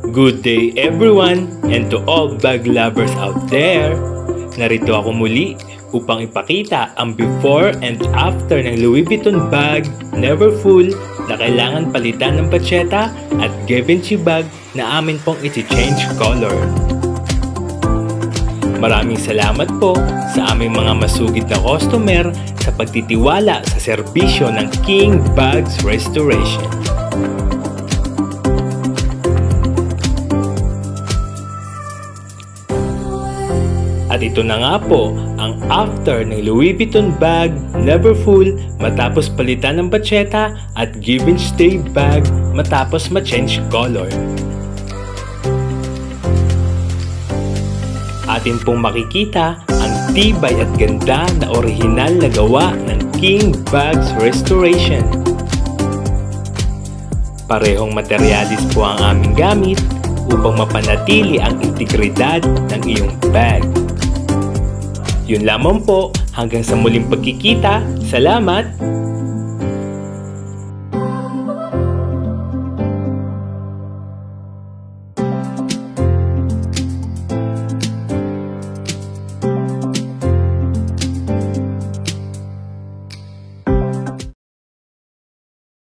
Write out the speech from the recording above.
Good day everyone and to all bag lovers out there. Narito ako muli upang ipakita ang before and after ng Louis Vuitton bag Never Full na kailangan palitan ng patsyeta at Givenchy bag na amin pong iti-change color. Maraming salamat po sa aming mga masugid na customer sa pagtitiwala sa serbisyo ng King Bags Restoration. At ito na nga po ang after ng Louis Vuitton bag Never Full matapos palitan ng patsyeta at Givenchy bag matapos ma-change color. Atin pong makikita ang tibay at ganda na orihinal na gawa ng King Bags Restoration. Parehong materialis po ang aming gamit upang mapanatili ang integridad ng iyong bag. Yun lamang po, hanggang sa muling pagkikita. Salamat!